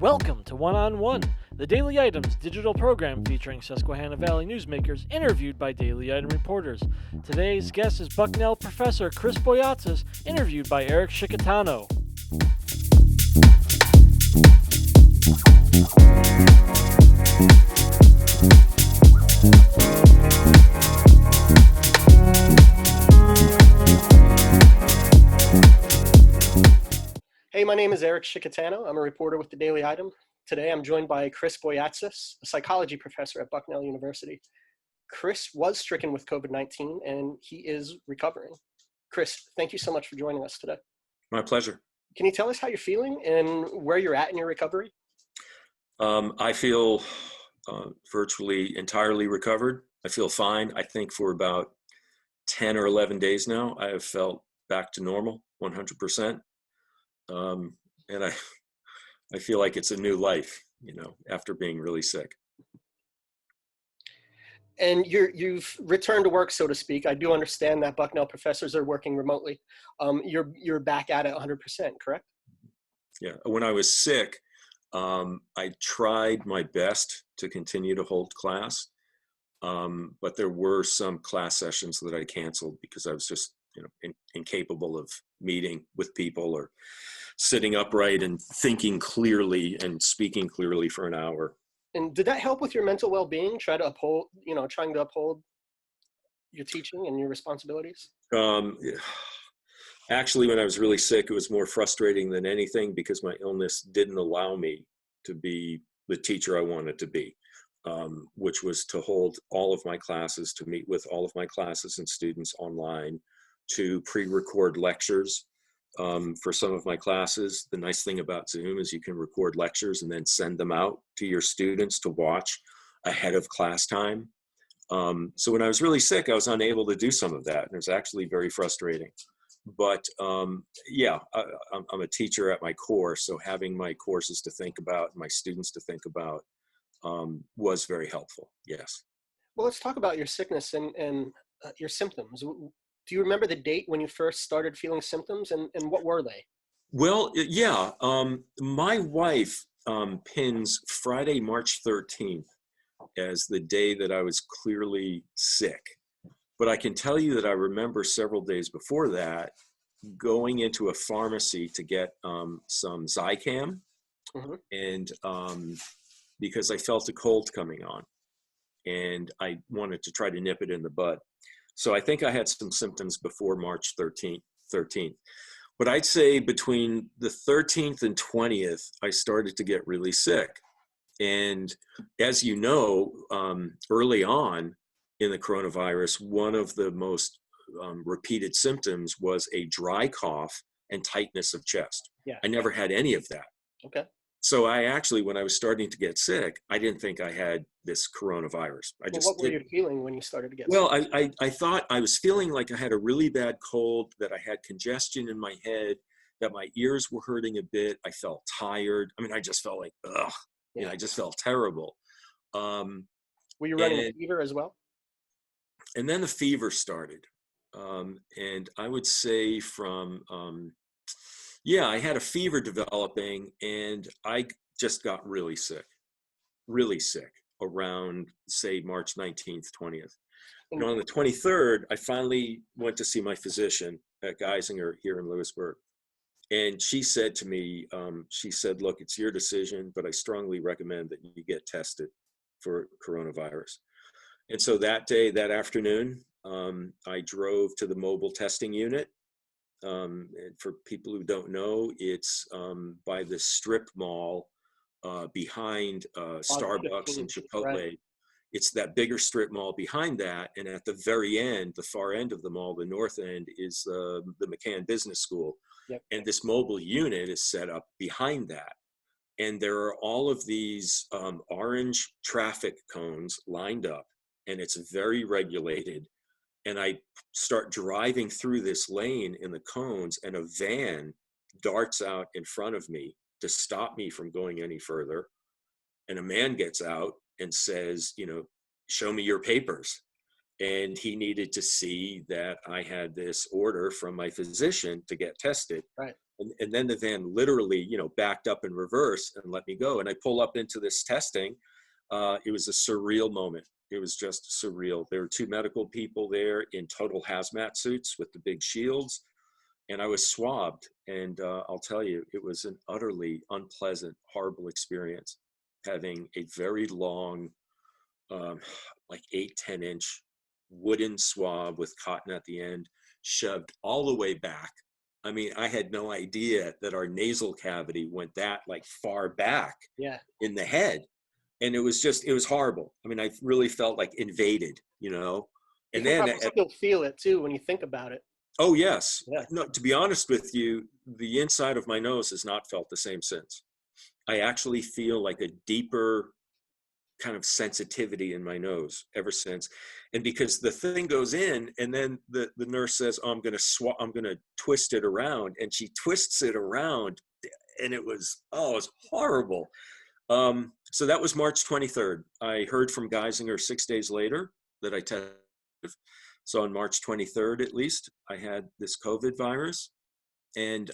Welcome to One on One, the Daily Items digital program featuring Susquehanna Valley newsmakers interviewed by Daily Item reporters. Today's guest is Bucknell professor Chris Boyatzis, interviewed by Eric Scicchitano. Hey, my name is Eric Scicchitano. I'm a reporter with the Daily Item. Today I'm joined by Chris Boyatzis, a psychology professor at Bucknell University. Chris was stricken with COVID-19 and he is recovering. Chris, thank you so much for joining us today. My pleasure. Can you tell us how you're feeling and where you're at in your recovery? I feel virtually entirely recovered. I feel fine. I think for about 10 or 11 days now, I have felt back to normal, 100%. And I feel like it's a new life, after being really sick. And you've returned to work, so to speak. I do understand that Bucknell professors are working remotely. You're back at it 100%, correct? Yeah. When I was sick, I tried my best to continue to hold class, but there were some class sessions that I canceled because I was just incapable of meeting with people or sitting upright and thinking clearly and speaking clearly for an hour. And did that help with your mental well-being? Trying to uphold your teaching and your responsibilities? Actually, when I was really sick, it was more frustrating than anything because my illness didn't allow me to be the teacher I wanted to be, which was to hold all of my classes, to meet with all of my classes and students online, to pre-record lectures for some of my classes. The nice thing about Zoom is you can record lectures and then send them out to your students to watch ahead of class time. So when I was really sick, I was unable to do some of that, and it was actually very frustrating. But I'm a teacher at my core, so having my courses to think about, my students to think about, was very helpful, yes. Well, let's talk about your sickness and your symptoms. Do you remember the date when you first started feeling symptoms, and what were they? Well, yeah. My wife pins Friday, March 13th as the day that I was clearly sick. But I can tell you that I remember several days before that going into a pharmacy to get some Zicam, and because I felt a cold coming on, and I wanted to try to nip it in the bud. So I think I had some symptoms before March 13th. But I'd say between the 13th and 20th, I started to get really sick. And as you know, early on in the coronavirus, one of the most repeated symptoms was a dry cough and tightness of chest. Yeah. I never had any of that. Okay. So I actually, when I was starting to get sick, I didn't think I had this coronavirus. What were you feeling when you started to get sick? Well, sick? I thought I was feeling like I had a really bad cold, that I had congestion in my head, that my ears were hurting a bit. I felt tired. I mean, I just felt like, ugh. Yeah. I just felt terrible. Were you running a fever as well? And then the fever started. And I would say I had a fever developing, and I just got really sick around, say, March 19th, 20th. And on the 23rd, I finally went to see my physician at Geisinger here in Lewisburg. And she said to me, look, it's your decision, but I strongly recommend that you get tested for coronavirus. And so that day, that afternoon, I drove to the mobile testing unit. And for people who don't know, it's by the strip mall behind Starbucks and Chipotle. Right. It's that bigger strip mall behind that. And at the very end, the far end of the mall, the north end, is the McCann Business School. Yep. And this mobile unit is set up behind that. And there are all of these orange traffic cones lined up, and it's very regulated. And I start driving through this lane in the cones, and a van darts out in front of me to stop me from going any further. And a man gets out and says, show me your papers. And he needed to see that I had this order from my physician to get tested. Right. And then the van literally, backed up in reverse and let me go. And I pull up into this testing. It was a surreal moment. It was just surreal. There were two medical people there in total hazmat suits with the big shields. And I was swabbed. And I'll tell you, it was an utterly unpleasant, horrible experience, having a very long, like 8-10 inch wooden swab with cotton at the end shoved all the way back. I mean, I had no idea that our nasal cavity went that like far back in the head. And it was horrible. I mean, I really felt like invaded, And You then can probably still feel it too when you think about it. Oh, yes. Yeah. No, to be honest with you, the inside of my nose has not felt the same since. I actually feel like a deeper kind of sensitivity in my nose ever since. And because the thing goes in and then the nurse says, oh, I'm going to twist it around. And she twists it around and it was horrible. So that was March 23rd. I heard from Geisinger 6 days later that I tested. So on March 23rd, at least, I had this COVID virus, and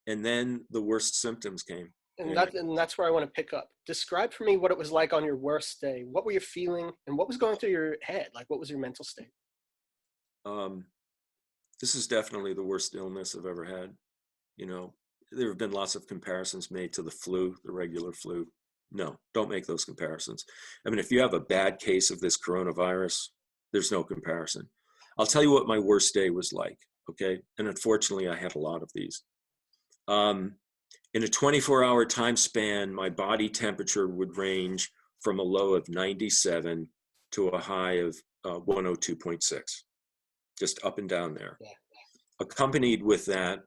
then the worst symptoms came. And that's where I want to pick up. Describe for me what it was like on your worst day. What were you feeling, and what was going through your head? Like, what was your mental state? This is definitely the worst illness I've ever had. There have been lots of comparisons made to the flu, the regular flu. No, don't make those comparisons. I mean, if you have a bad case of this coronavirus, there's no comparison. I'll tell you what my worst day was like, okay? And unfortunately, I had a lot of these. In a 24-hour time span, my body temperature would range from a low of 97 to a high of 102.6, just up and down there. Yeah. Accompanied with that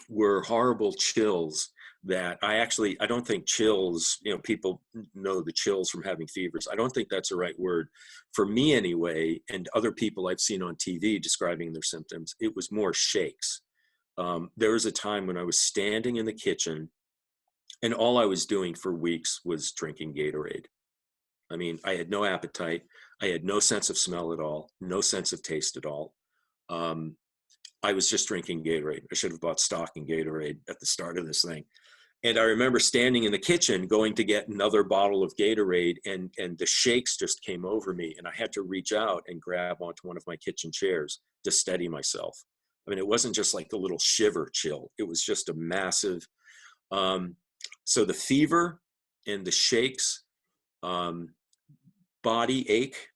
were horrible chills that I don't think chills, people know the chills from having fevers. I don't think that's the right word. For me anyway, and other people I've seen on TV describing their symptoms, it was more shakes. There was a time when I was standing in the kitchen and all I was doing for weeks was drinking Gatorade. I mean, I had no appetite. I had no sense of smell at all, no sense of taste at all. I was just drinking Gatorade. I should have bought stock in Gatorade at the start of this thing. And I remember standing in the kitchen, going to get another bottle of Gatorade, and the shakes just came over me. And I had to reach out and grab onto one of my kitchen chairs to steady myself. I mean, it wasn't just like a little shiver chill. It was just a massive. So the fever and the shakes, body ache,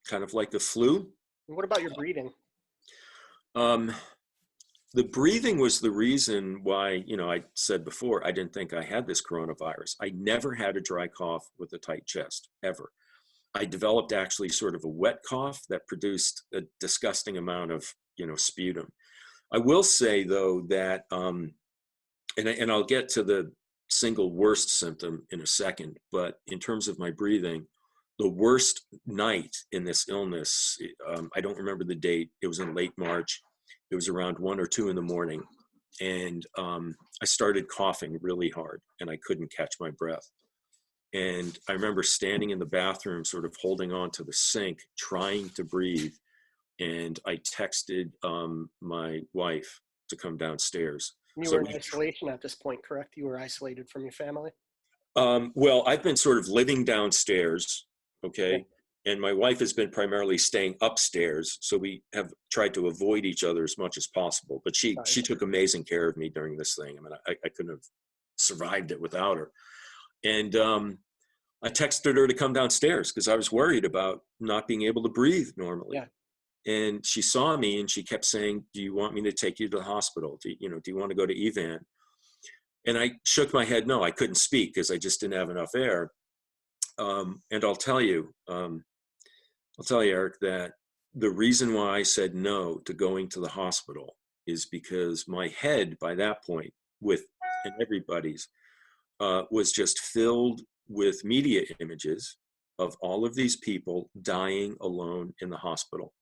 kind of like the flu. What about your breathing? The breathing was the reason why, I said before, I didn't think I had this coronavirus. I never had a dry cough with a tight chest, ever. I developed actually sort of a wet cough that produced a disgusting amount of, sputum. I will say though that, and I'll get to the single worst symptom in a second, but in terms of my breathing, the worst night in this illness, I don't remember the date. It was in late March. It was around 1 or 2 in the morning. And I started coughing really hard and I couldn't catch my breath. And I remember standing in the bathroom, sort of holding on to the sink, trying to breathe. And I texted my wife to come downstairs. You were in isolation at this point, correct? You were isolated from your family? Well, I've been sort of living downstairs, okay? Yeah. And my wife has been primarily staying upstairs. So we have tried to avoid each other as much as possible. But she took amazing care of me during this thing. I mean, I couldn't have survived it without her. And I texted her to come downstairs because I was worried about not being able to breathe normally. Yeah. And she saw me and she kept saying, do you want me to take you to the hospital? Do you want to go to Evan? And I shook my head. No, I couldn't speak because I just didn't have enough air. And I'll tell you, Eric, that the reason why I said no to going to the hospital is because my head by that point and everybody's was just filled with media images of all of these people dying alone in the hospital.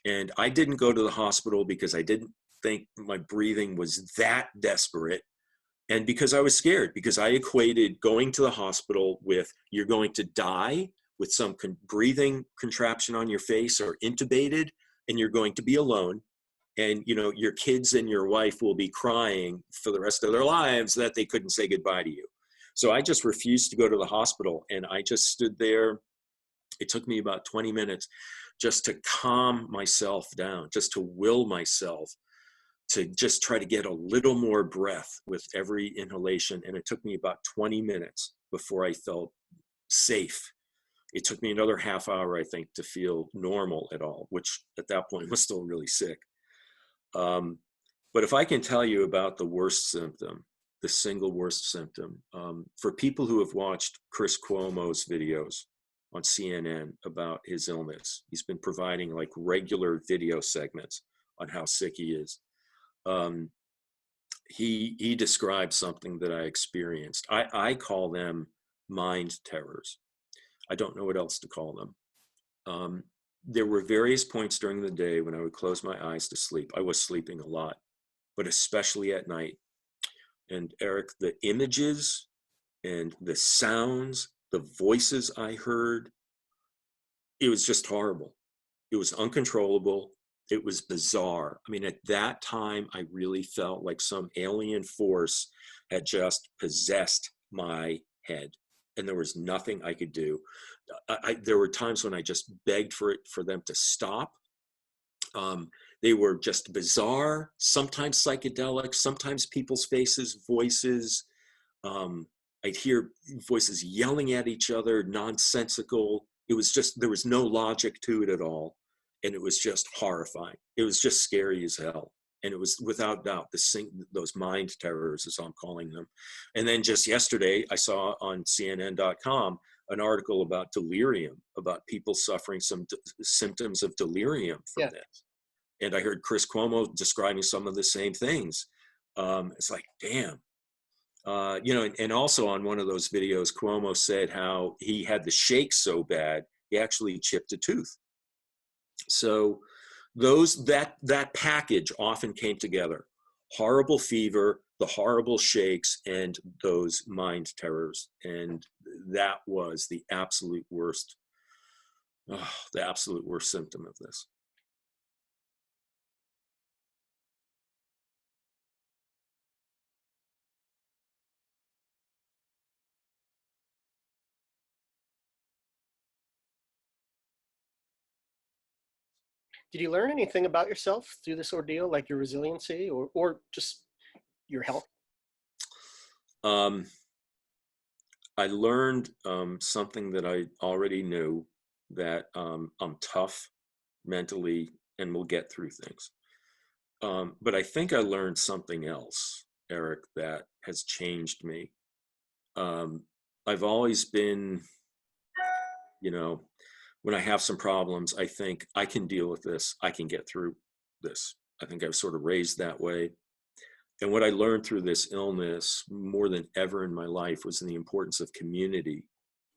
And I didn't go to the hospital because I didn't think my breathing was that desperate. And because I was scared, because I equated going to the hospital with you're going to die with some breathing contraption on your face or intubated, and you're going to be alone. And, you know, your kids and your wife will be crying for the rest of their lives that they couldn't say goodbye to you. So I just refused to go to the hospital, and I just stood there. It took me about 20 minutes just to calm myself down, just to will myself to just try to get a little more breath with every inhalation. And it took me about 20 minutes before I felt safe. It took me another half hour, I think, to feel normal at all, which at that point was still really sick. But if I can tell you about the worst symptom, the single worst symptom, for people who have watched Chris Cuomo's videos on CNN about his illness, he's been providing like regular video segments on how sick he is. He described something that I experienced. I call them mind terrors. I don't know what else to call them. There were various points during the day when I would close my eyes to sleep. I was sleeping a lot, but especially at night. And Eric, the images and the sounds, the voices I heard, it was just horrible. It was uncontrollable. It was bizarre. I mean, at that time, I really felt like some alien force had just possessed my head, and there was nothing I could do. There were times when I just begged for them to stop. They were just bizarre, sometimes psychedelic, sometimes people's faces, voices. I'd hear voices yelling at each other, nonsensical. It was just, there was no logic to it at all. And it was just horrifying. It was just scary as hell. And it was without doubt those mind terrors, as I'm calling them. And then just yesterday, I saw on CNN.com an article about delirium, about people suffering some symptoms of delirium from this. And I heard Chris Cuomo describing some of the same things. It's like, damn. You know, and also on one of those videos, Cuomo said how he had the shakes so bad, he actually chipped a tooth. So that package often came together: horrible fever, the horrible shakes, and those mind terrors. And that was the absolute worst symptom of this. Did you learn anything about yourself through this ordeal, like your resiliency or just your health? I learned something that I already knew, that I'm tough mentally and will get through things. But I think I learned something else, Eric, that has changed me. I've always been, you know, when I have some problems, I think I can deal with this. I can get through this. I think I was sort of raised that way. And what I learned through this illness more than ever in my life was the importance of community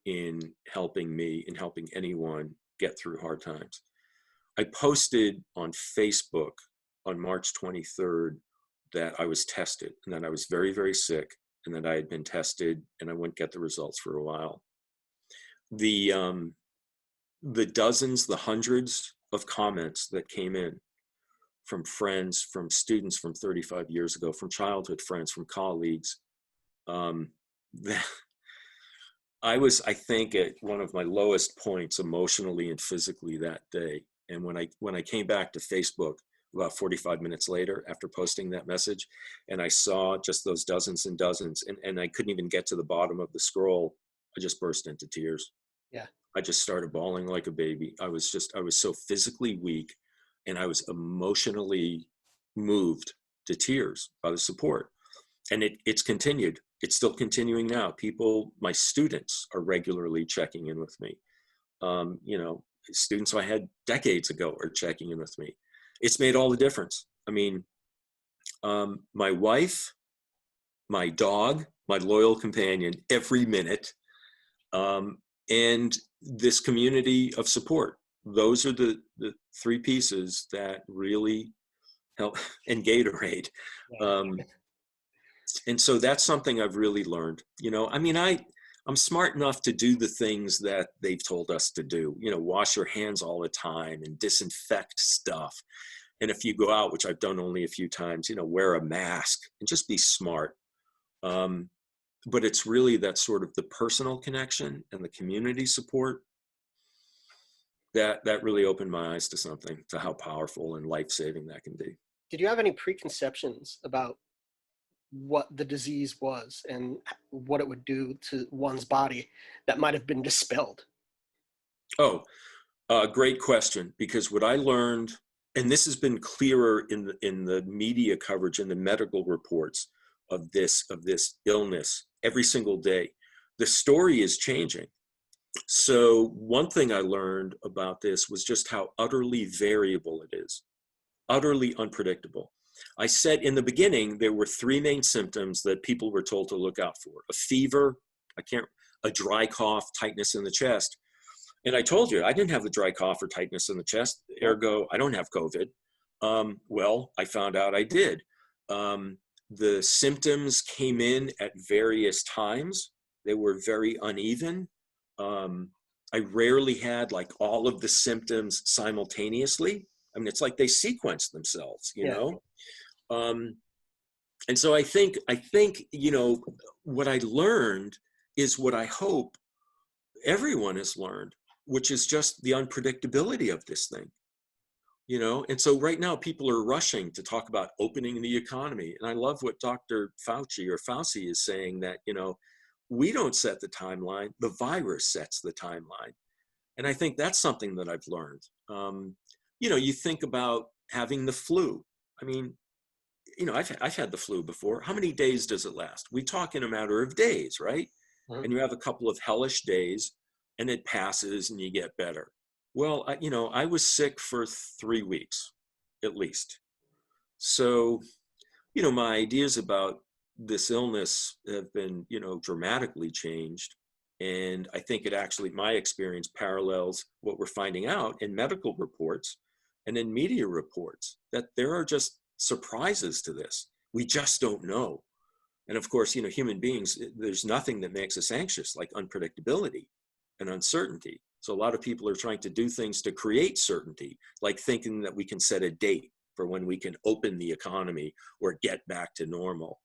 in helping me and helping anyone get through hard times. I posted on Facebook on March 23rd that I was tested and that I was very, very sick and that I had been tested and I wouldn't get the results for a while. The dozens, the hundreds of comments that came in from friends, from students from 35 years ago, from childhood friends, from colleagues, that I was, I think, at one of my lowest points emotionally and physically that day. And when I came back to Facebook about 45 minutes later after posting that message, and I saw just those dozens and dozens, and I couldn't even get to the bottom of the scroll, I just burst into tears. Yeah. I just started bawling like a baby. I was so physically weak, and I was emotionally moved to tears by the support. And it's continued. It's still continuing now. People, my students, are regularly checking in with me. You know, students I had decades ago are checking in with me. It's made all the difference. I mean, my wife, my dog, my loyal companion, every minute, and this community of support. Those are the three pieces that really help, and Gatorade. And so that's something I've really learned. You know, I mean, I I'm smart enough to do the things that they've told us to do, wash your hands all the time and disinfect stuff. And if you go out, which I've done only a few times, wear a mask and just be smart. But it's really that sort of the personal connection and the community support that really opened my eyes to something, to how powerful and life-saving that can be. Did you have any preconceptions about what the disease was and what it would do to one's body that might have been dispelled? Oh, great question. Because what I learned, and this has been clearer in the media coverage and the medical reports of this illness every single day, the story is changing. So one thing I learned about this was just how utterly variable it is, utterly unpredictable. I said in the beginning, there were three main symptoms that people were told to look out for: a fever, a dry cough, tightness in the chest. And I told you, I didn't have the dry cough or tightness in the chest, ergo, I don't have COVID. Well, I found out I did. The symptoms came in at various times. They were very uneven. I rarely had like all of the symptoms simultaneously. I mean, it's like they sequenced themselves, you know? And so I think, what I learned is what I hope everyone has learned, which is just the unpredictability of this thing, And so right now people are rushing to talk about opening the economy. And I love what Dr. Fauci is saying, that, we don't set the timeline, the virus sets the timeline. And I think that's something that I've learned. You think about having the flu. I mean, I've had the flu before. How many days does it last? We talk in a matter of days, right? Mm-hmm. And you have a couple of hellish days and it passes and you get better. Well, I was sick for 3 weeks at least. So, my ideas about this illness have been, dramatically changed. And I think it actually, my experience parallels what we're finding out in medical reports and in media reports, that there are just surprises to this. We just don't know. And of course, human beings, there's nothing that makes us anxious like unpredictability and uncertainty. So a lot of people are trying to do things to create certainty, like thinking that we can set a date for when we can open the economy or get back to normal.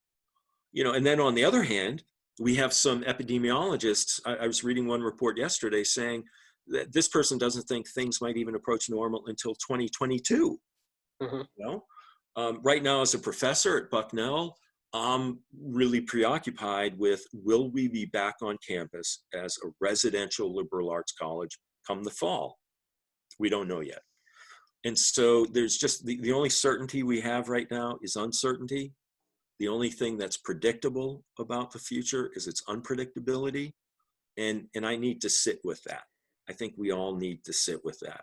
And then on the other hand, we have some epidemiologists. I was reading one report yesterday saying that this person doesn't think things might even approach normal until 2022. Mm-hmm. Right now, as a professor at Bucknell, I'm really preoccupied with, will we be back on campus as a residential liberal arts college come the fall? We don't know yet. And so there's just the only certainty we have right now is uncertainty. The only thing that's predictable about the future is its unpredictability. And I need to sit with that. I think we all need to sit with that.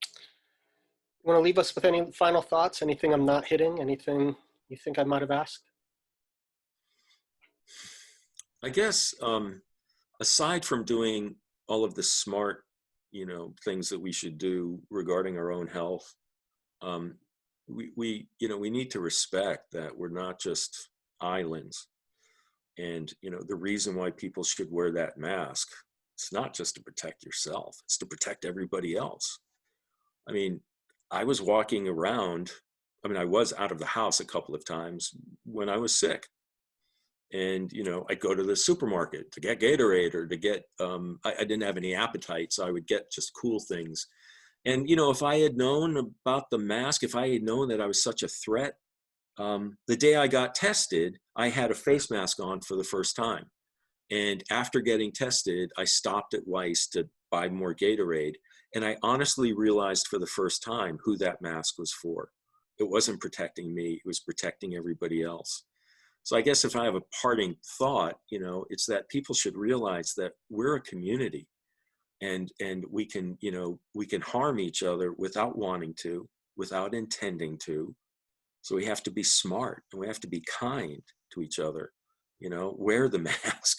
You want to leave us with any final thoughts? Anything I'm not hitting? Anything you think I might have asked? I guess, aside from doing all of the smart, things that we should do regarding our own health, we need to respect that we're not just islands. And, the reason why people should wear that mask, it's not just to protect yourself, it's to protect everybody else. I mean, I was walking around, I was out of the house a couple of times when I was sick. And, I'd go to the supermarket to get Gatorade or to get, I didn't have any appetite, so I would get just cool things. And, if I had known about the mask, if I had known that I was such a threat, the day I got tested, I had a face mask on for the first time. And after getting tested, I stopped at Weiss to buy more Gatorade. And I honestly realized for the first time who that mask was for. It wasn't protecting me, it was protecting everybody else. So I guess if I have a parting thought, it's that people should realize that we're a community. And we can harm each other without wanting to, without intending to. So we have to be smart and we have to be kind to each other. Wear the mask.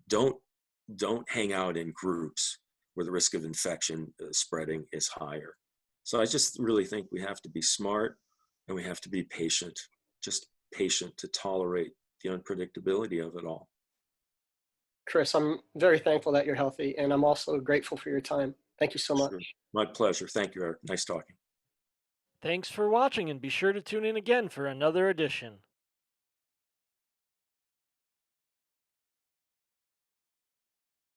Don't hang out in groups where the risk of infection spreading is higher. So I just really think we have to be smart and we have to be patient, just patient to tolerate the unpredictability of it all. Chris, I'm very thankful that you're healthy, and I'm also grateful for your time. Thank you so much. Sure. My pleasure. Thank you, Eric. Nice talking. Thanks for watching, and be sure to tune in again for another edition.